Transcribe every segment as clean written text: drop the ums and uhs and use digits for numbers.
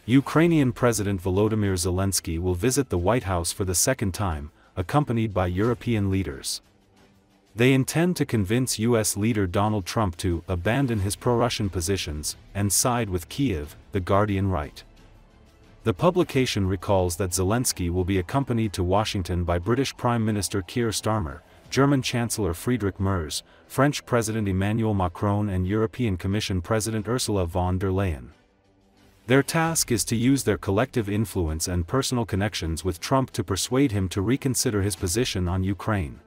Ukrainian President Volodymyr Zelensky will visit the White House for the second time, accompanied by European leaders. They intend to convince U.S. leader Donald Trump to abandon his pro-Russian positions and side with Kiev, The Guardian write. The publication recalls that Zelensky will be accompanied to Washington by British Prime Minister Keir Starmer, German Chancellor Friedrich Merz, French President Emmanuel Macron and European Commission President Ursula von der Leyen. Their task is to use their collective influence and personal connections with Trump to persuade him to reconsider his position on Ukraine.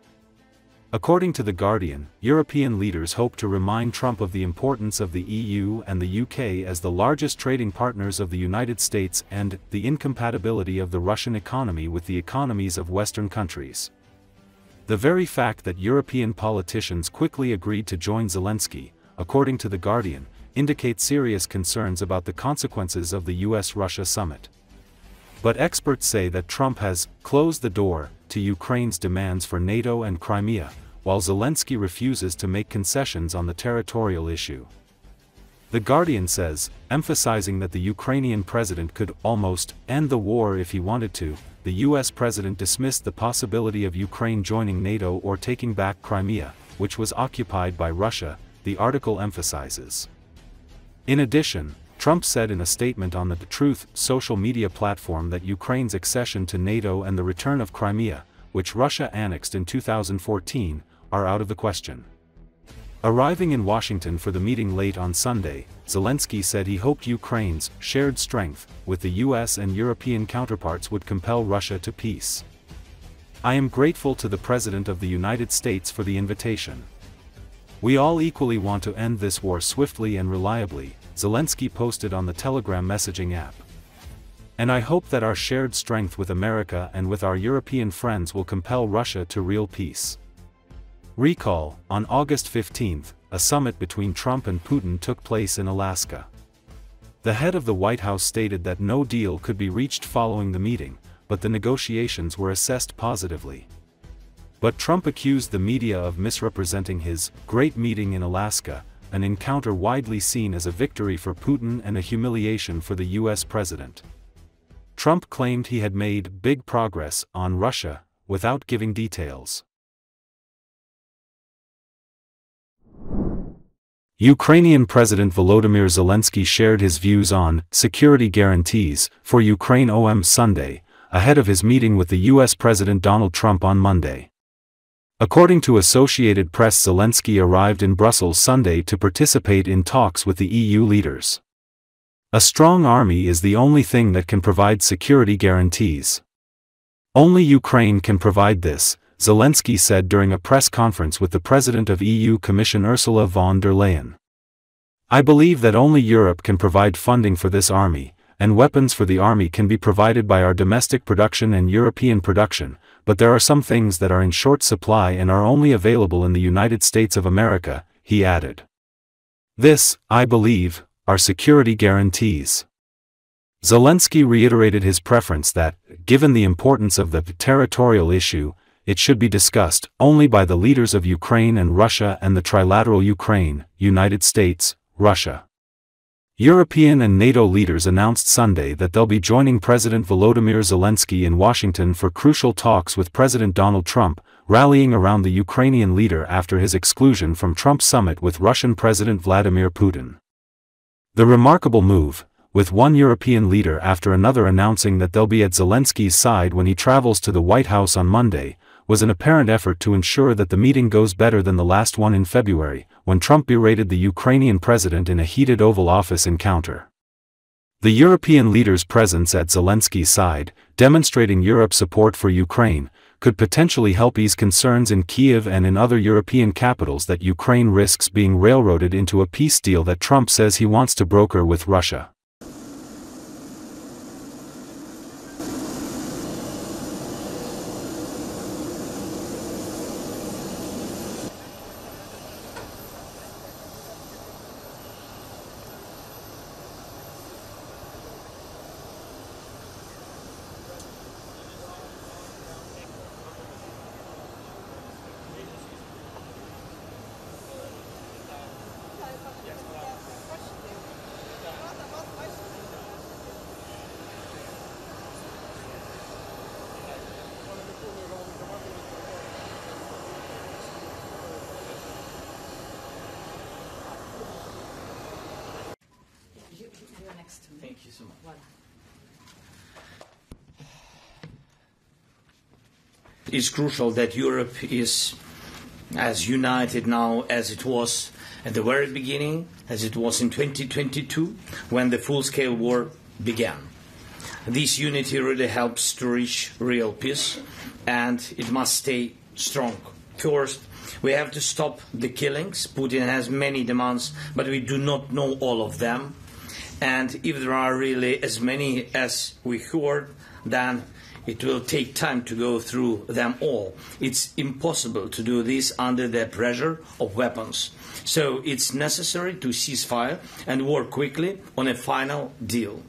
According to The Guardian, European leaders hope to remind Trump of the importance of the EU and the UK as the largest trading partners of the United States and the incompatibility of the Russian economy with the economies of Western countries. The very fact that European politicians quickly agreed to join Zelensky, according to The Guardian, indicates serious concerns about the consequences of the US-Russia summit. But experts say that Trump has closed the door to Ukraine's demands for NATO and Crimea, while Zelensky refuses to make concessions on the territorial issue. The Guardian says, emphasizing that the Ukrainian president could almost end the war if he wanted to, the US president dismissed the possibility of Ukraine joining NATO or taking back Crimea, which was occupied by Russia, the article emphasizes. In addition, Trump said in a statement on the Truth social media platform that Ukraine's accession to NATO and the return of Crimea, which Russia annexed in 2014, are out of the question. Arriving in Washington for the meeting late on Sunday, Zelensky said he hoped Ukraine's shared strength with the US and European counterparts would compel Russia to peace. "I am grateful to the President of the United States for the invitation. We all equally want to end this war swiftly and reliably," Zelensky posted on the Telegram messaging app. "And I hope that our shared strength with America and with our European friends will compel Russia to real peace." Recall, on August 15, a summit between Trump and Putin took place in Alaska. The head of the White House stated that no deal could be reached following the meeting, but the negotiations were assessed positively. But Trump accused the media of misrepresenting his great meeting in Alaska, an encounter widely seen as a victory for Putin and a humiliation for the US president. Trump claimed he had made big progress on Russia, without giving details. Ukrainian President Volodymyr Zelensky shared his views on security guarantees for Ukraine on Sunday, ahead of his meeting with the US President Donald Trump on Monday. According to Associated Press, Zelensky arrived in Brussels Sunday to participate in talks with the EU leaders. "A strong army is the only thing that can provide security guarantees. Only Ukraine can provide this," Zelensky said during a press conference with the President of EU Commission Ursula von der Leyen. "I believe that only Europe can provide funding for this army, and weapons for the army can be provided by our domestic production and European production, but there are some things that are in short supply and are only available in the United States of America," he added. "This, I believe, are security guarantees." Zelensky reiterated his preference that, given the importance of the territorial issue, it should be discussed only by the leaders of Ukraine and Russia and the trilateral Ukraine, United States, Russia. European and NATO leaders announced Sunday that they'll be joining President Volodymyr Zelensky in Washington for crucial talks with President Donald Trump, rallying around the Ukrainian leader after his exclusion from Trump's summit with Russian President Vladimir Putin. The remarkable move, with one European leader after another announcing that they'll be at Zelensky's side when he travels to the White House on Monday, was an apparent effort to ensure that the meeting goes better than the last one in February, when Trump berated the Ukrainian president in a heated Oval Office encounter. The European leader's presence at Zelensky's side, demonstrating Europe's support for Ukraine, could potentially help ease concerns in Kiev and in other European capitals that Ukraine risks being railroaded into a peace deal that Trump says he wants to broker with Russia. Thank you so much. It's crucial that Europe is as united now as it was at the very beginning, as it was in 2022, when the full-scale war began. This unity really helps to reach real peace, and it must stay strong. First, we have to stop the killings. Putin has many demands, but we do not know all of them. And if there are really as many as we heard, then it will take time to go through them all. It's impossible to do this under the pressure of weapons. So it's necessary to cease fire and work quickly on a final deal.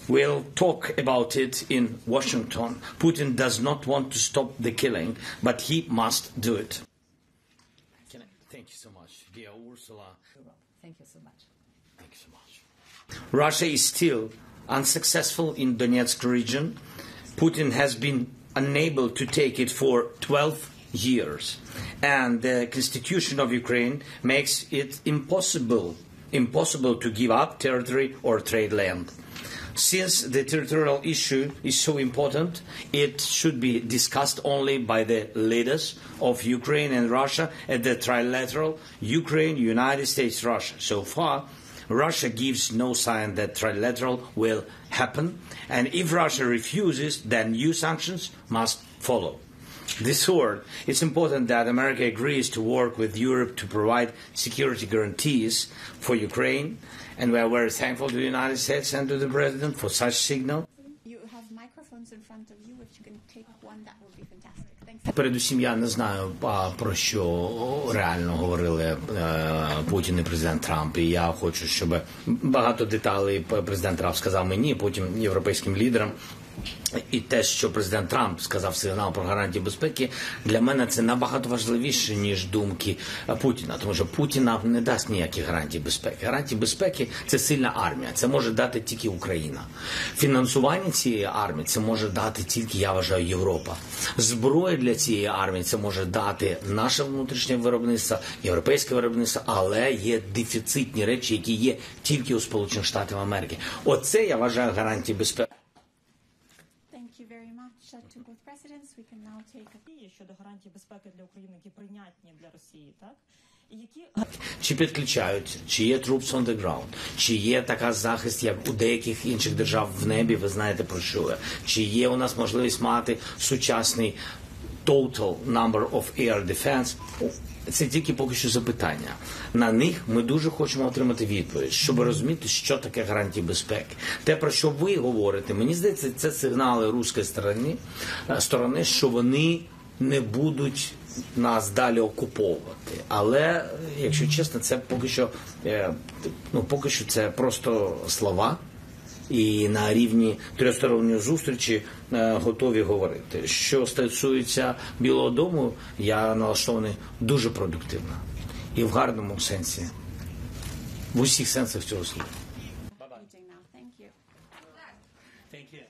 We'll talk about it in Washington. Putin does not want to stop the killing, but he must do it. Thank you so much, dear Ursula. Thank you so much. Thank you so much. Russia is still unsuccessful in Donetsk region. Putin has been unable to take it for 12 years. And the constitution of Ukraine makes it impossible to give up territory or trade land. Since the territorial issue is so important, it should be discussed only by the leaders of Ukraine and Russia at the trilateral Ukraine, United States, Russia. So far, Russia gives no sign that trilateral will happen, and if Russia refuses, then new sanctions must follow. Third, it's important that America agrees to work with Europe to provide security guarantees for Ukraine, and we are very thankful to the United States and to the President for such signal. You have microphones in front of you. If you can take one, that would be fantastic. Thanks. Передусім, я не знаю, про що реально говорили Путін і президент Трамп. І я хочу, щоб багато деталей президент Трамп сказав мені, потім європейським лідерам. І те, що президент Трамп сказав сигнал про гарантії безпеки, для мене це набагато важливіше, ніж думки Путіна. Тому що Путін нам не дасть ніяких гарантій безпеки. Гарантії безпеки – це сильна армія. Це може дати тільки Україна. Фінансування цієї армії – це може дати тільки, я вважаю, Європа. Зброя для цієї армії – це може дати наше внутрішнє виробництво, європейське виробництво, але є дефіцитні речі, які є тільки у Сполучених Штатів Америки. Оце, я вважаю, гарантії безпеки. To both presidents, we can now take щодо гарантій безпеки для України, які прийнятні для Росії, так? І які чи підключають, чи є troops on the ground, чи є така захист, як у деяких інших держав в небі, ви знаєте про що я, чи є у нас можливість мати сучасний total number of air defense. Це тільки поки що запитання. На них ми дуже хочемо отримати відповідь, щоб розуміти, що таке гарантії безпеки. Те, про що ви говорите, мені здається, це сигнали руської сторони, що вони не будуть нас далі окуповувати. Але, якщо чесно, це поки що це просто слова. І на рівні тристоронньої зустрічі готові говорити. Що стосується Білого дому, я налаштований дуже продуктивно. І в гарному сенсі. В усіх сенсах цього слова. now. Thank you. Thank you.